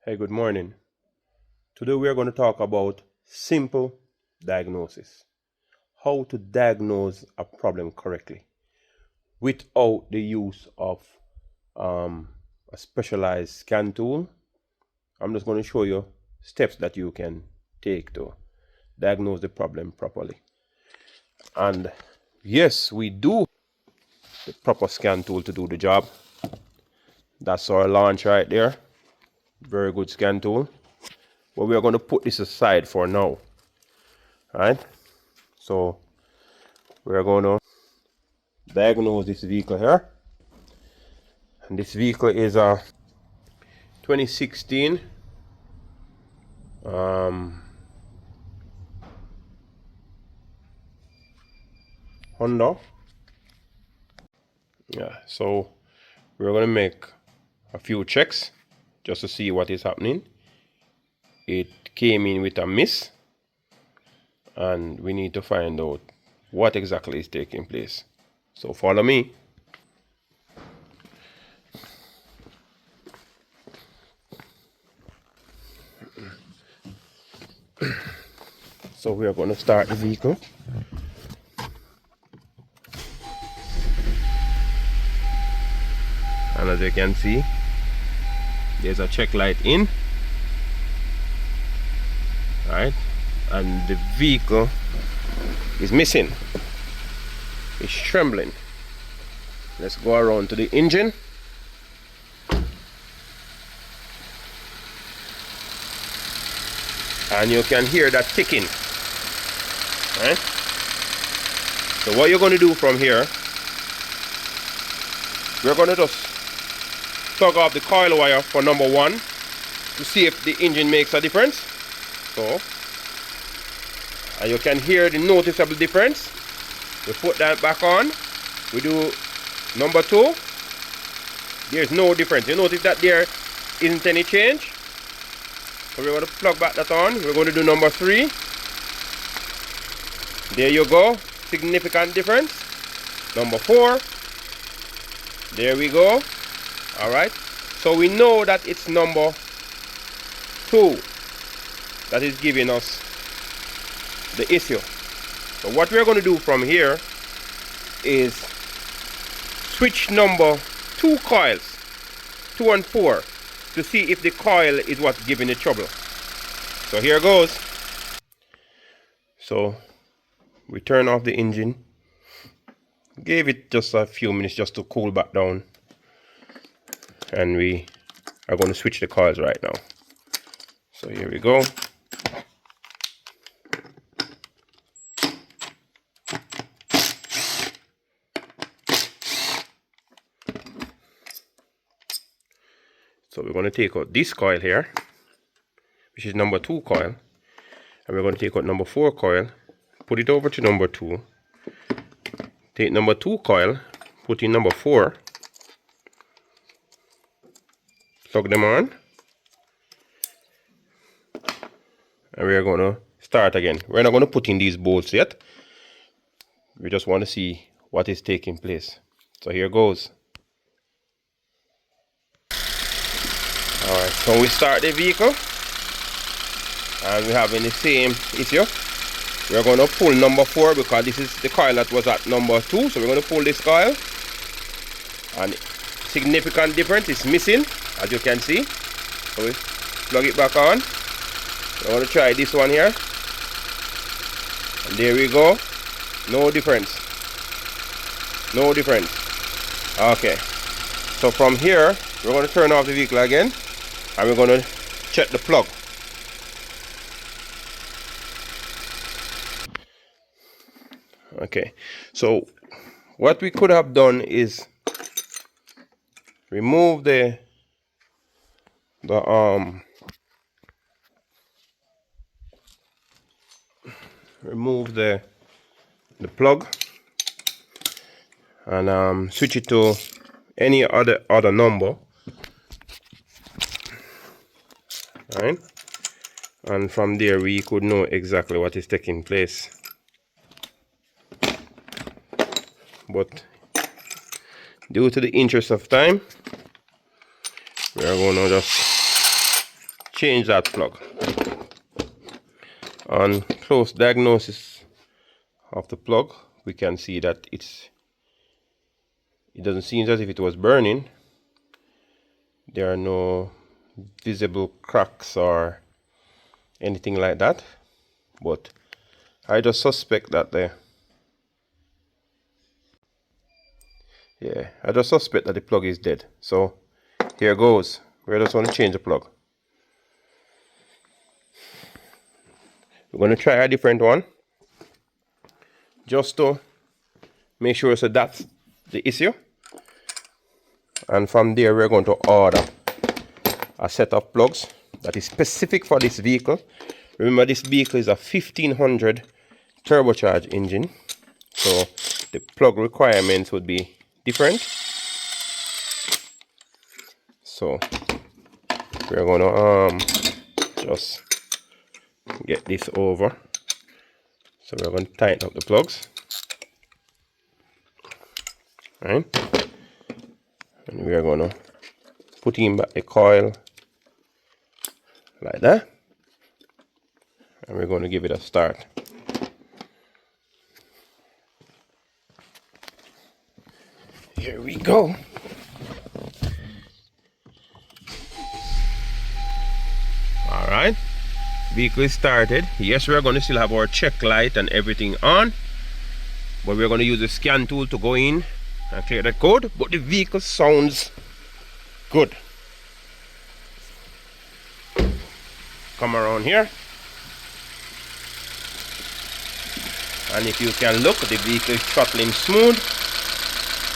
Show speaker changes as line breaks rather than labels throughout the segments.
Hey, good morning. Today we are going to talk about simple diagnosis. How to diagnose a problem correctly without the use of a specialized scan tool. I'm just going to show you steps that you can take to diagnose the problem properly. And yes, we do the proper scan tool to do the job. That's our launch right there. Very good scan tool. But we are going to put this aside for now. Right? So we're going to diagnose this vehicle here. And this vehicle is a 2016 Honda. Yeah, so we're going to make a few checks just to see what is happening. It came in with a miss, and we need to find out what exactly is taking place. So follow me. So we are going to start the vehicle. And as you can see, there's a check light in. Right? And the vehicle is missing. It's trembling. Let's go around to the engine. And you can hear that ticking. Right? So what you're going to do from here, we're going to just plug off the coil wire for number 1 to see if the engine makes a difference. So, and you can hear the noticeable difference. We put that back on. We do number 2. There's no difference. You notice that there isn't any change. So we're going to plug back that on. We're going to do number 3. There you go. Significant difference. Number 4. There we go. Alright. So we know that it's number 2 that is giving us the issue. So what we're going to do from here is switch number 2 coils, 2 and 4, to see if the coil is what's giving the trouble. So here goes. So we turn off the engine. Gave it just a few minutes just to cool back down. And we are going to switch the coils right now. So here we go. So we're going to take out this coil here, which is number 2 coil, and we're going to take out number 4 coil, put it over to number 2, take number 2 coil, put in number 4, plug them on, and we're going to start again. We're not going to put in these bolts yet. We just want to see what is taking place. So here goes. Alright, so we start the vehicle and we're having the same issue. We're going to pull number 4 because this is the coil that was at number 2. So we're going to pull this coil, and significant difference is missing, as you can see. So we plug it back on. We're going to try this one here, and there we go. No difference. No difference. Okay, so from here we're going to turn off the vehicle again, and we're going to check the plug. Okay, so what we could have done is remove the plug and switch it to any other number, right? And from there we could know exactly what is taking place. But due to the interest of time, we are going to just change that plug. On close diagnosis of the plug, we can see that it doesn't seem as if it was burning. There are no visible cracks or anything like that, but I just suspect that the plug is dead. So here goes. We just want to change the plug. We're going to try a different one just to make sure so that's the issue, and from there we're going to order a set of plugs that is specific for this vehicle. Remember, this vehicle is a 1500 turbocharged engine, so the plug requirements would be different. So we're going to just get this over. So we're going to tighten up the plugs, right? And we are going to put in back the coil like that, and we're going to give it a start. Here we go. All right, vehicle is started. Yes, we're going to still have our check light and everything on, but we're going to use the scan tool to go in and clear that code. But the vehicle sounds good. Come around here, and if you can look, the vehicle is throttling smooth,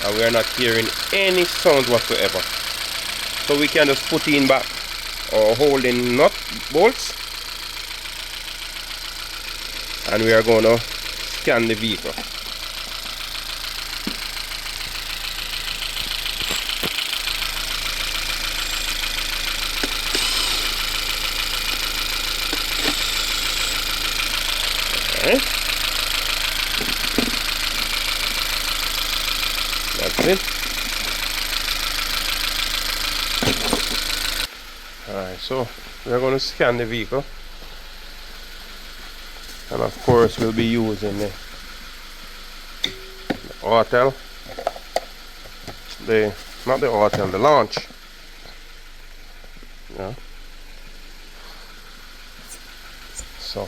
and we are not hearing any sounds whatsoever. So we can just put in back our holding nut bolts, and we are going to scan the vehicle. Okay. That's it. Alright, so we're going to scan the vehicle, and of course we'll be using the autel, not the autel, the launch. Yeah. So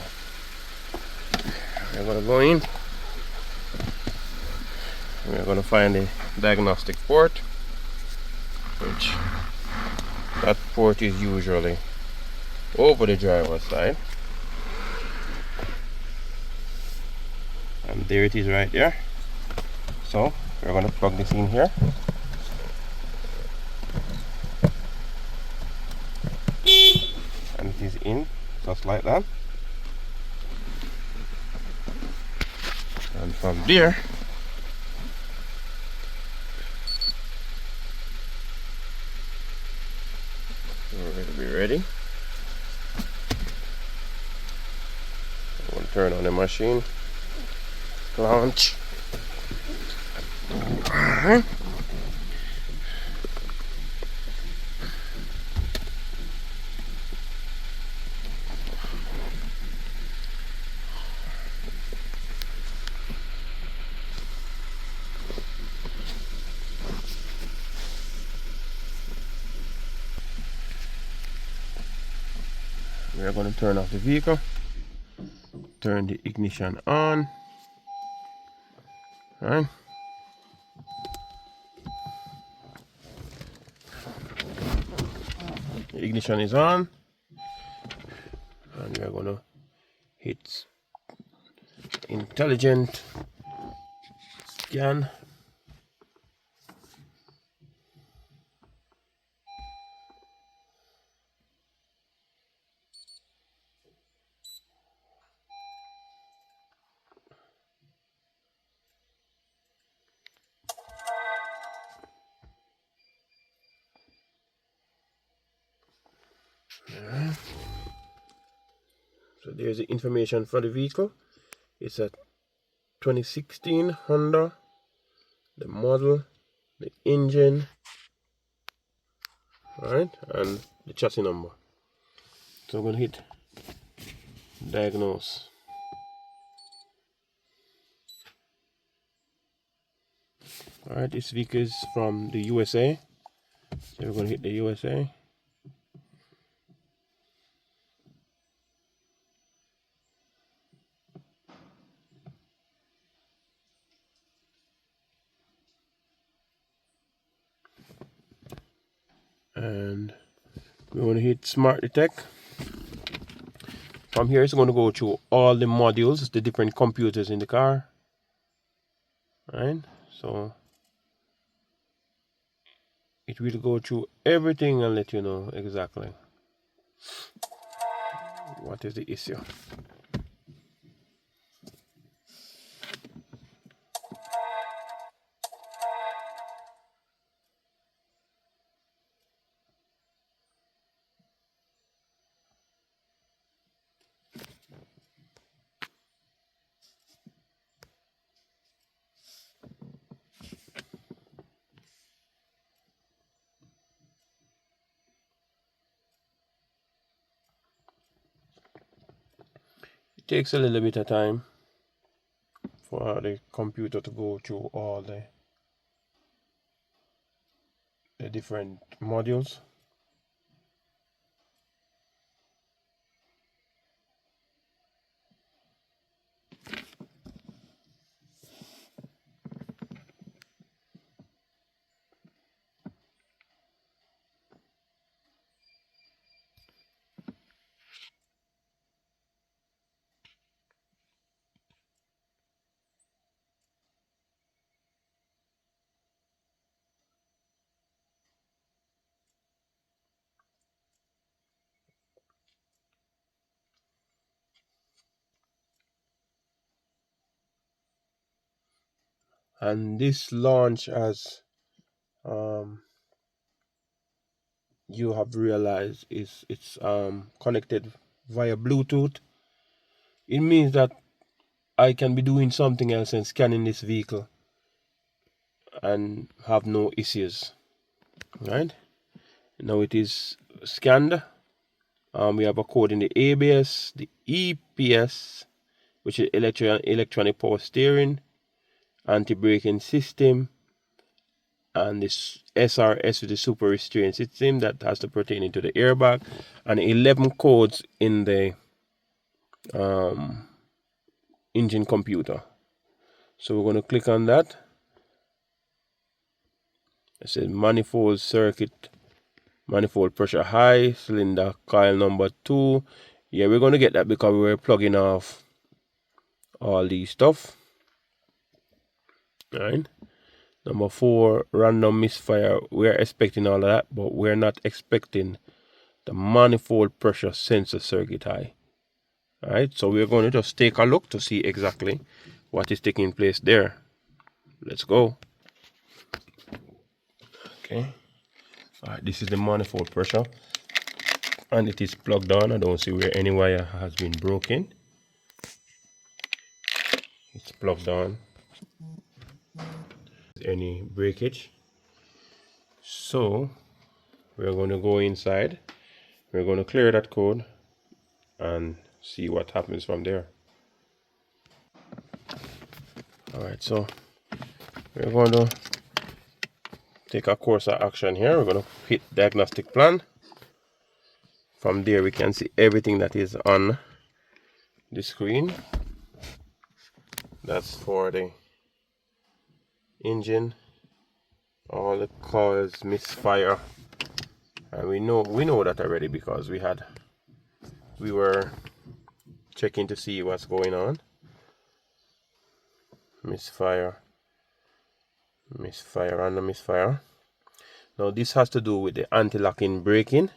we're going to go in, we're going to find the diagnostic port, which that port is usually over the driver's side, and there it is right there. So we're going to plug this in here, and it is in just like that. And from there we're going to be ready. I'm going to turn on the machine, launch. Alright. We are going to turn off the vehicle, turn the ignition on. All right. The ignition is on, and we are going to hit intelligent scan. So there's the information for the vehicle. It's a 2016 Honda, the model, the engine, right, and the chassis number. So I'm going to hit diagnose. Alright, this vehicle is from the USA. So we're going to hit the USA. And we want to hit smart detect. From here it's going to go through all the modules, the different computers in the car. Right, so it will go through everything and let you know exactly what is the issue. It takes a little bit of time for the computer to go through all the different modules. And this launch, as you have realized, it's connected via Bluetooth. It means that I can be doing something else and scanning this vehicle and have no issues. Right now it is scanned. We have a code in the ABS, the EPS, which is electronic power steering, anti-braking system, and this SRS with the super restraint system that has to pertain into the airbag, and 11 codes in the engine computer. So we're going to click on that. It says manifold circuit, manifold pressure high, cylinder coil number 2. Yeah, we're going to get that because we were plugging off all these stuff. Right. Number 4, random misfire. We're expecting all of that, but we're not expecting the manifold pressure sensor circuit high. Alright, so we're going to just take a look to see exactly what is taking place there. Let's go. Okay. Alright, this is the manifold pressure. And it is plugged on. I don't see where any wire has been broken. It's plugged on. Any breakage. So we're going to go inside. We're going to clear that code and see what happens from there. Alright, so we're going to take a course of action here. We're going to hit diagnostic plan. From there we can see everything that is on the screen. That's for the engine, all the coils, misfire, and we know that already because we were checking to see what's going on. Misfire, and the misfire. Now this has to do with the anti-locking braking.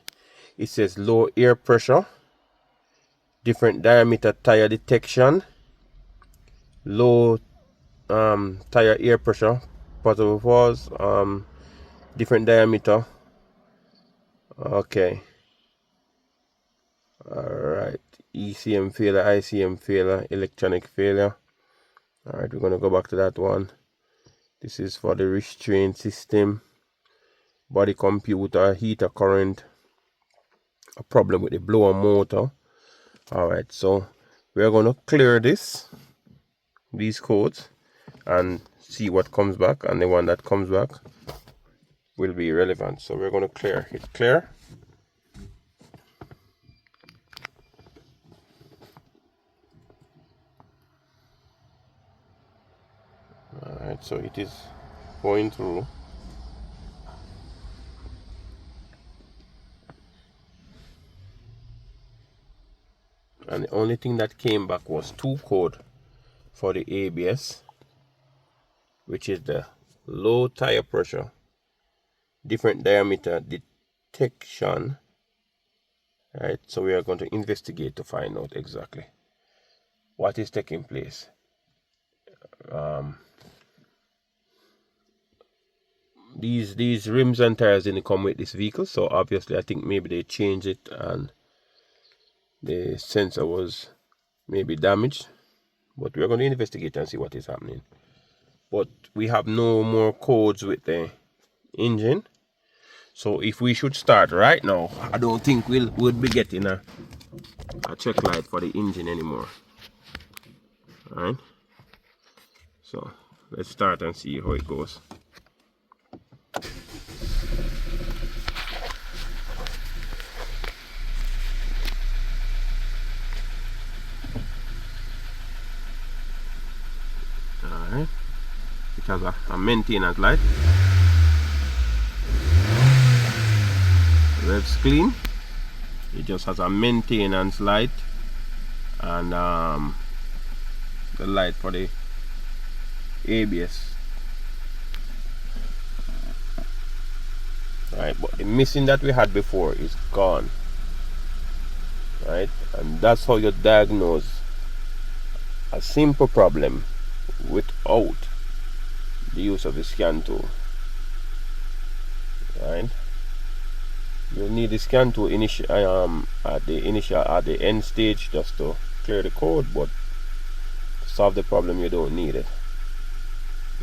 It says low air pressure, different diameter tire detection, low tire air pressure, possible falls, different diameter. Okay. Alright. ECM failure, ICM failure, electronic failure. Alright, we're gonna go back to that one. This is for the restraint system, body computer, heater current, a problem with the blower motor. Alright, so we're going to clear these codes and see what comes back, and the one that comes back will be relevant. So we're going to hit clear. Alright, so it is going through. And the only thing that came back was 2 code for the ABS, which is the low tire pressure, different diameter detection. Right, so we are going to investigate to find out exactly what is taking place. These rims and tires didn't come with this vehicle, so obviously I think maybe they changed it and the sensor was maybe damaged, but we're going to investigate and see what is happening. But we have no more codes with the engine, so if we should start right now, I don't think we'll be getting a check light for the engine anymore. Alright, so let's start and see how it goes. Alright, it has a maintenance light. Revs clean. It just has a maintenance light and the light for the ABS. Right, but the missing that we had before is gone. Right, and that's how you diagnose a simple problem without the use of the scan tool. Right, you need the scan tool at the end stage just to clear the code, but to solve the problem you don't need it.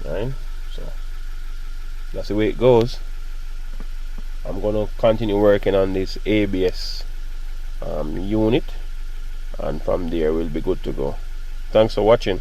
Right, so that's the way it goes. I'm gonna continue working on this ABS unit, and from there we'll be good to go. Thanks for watching.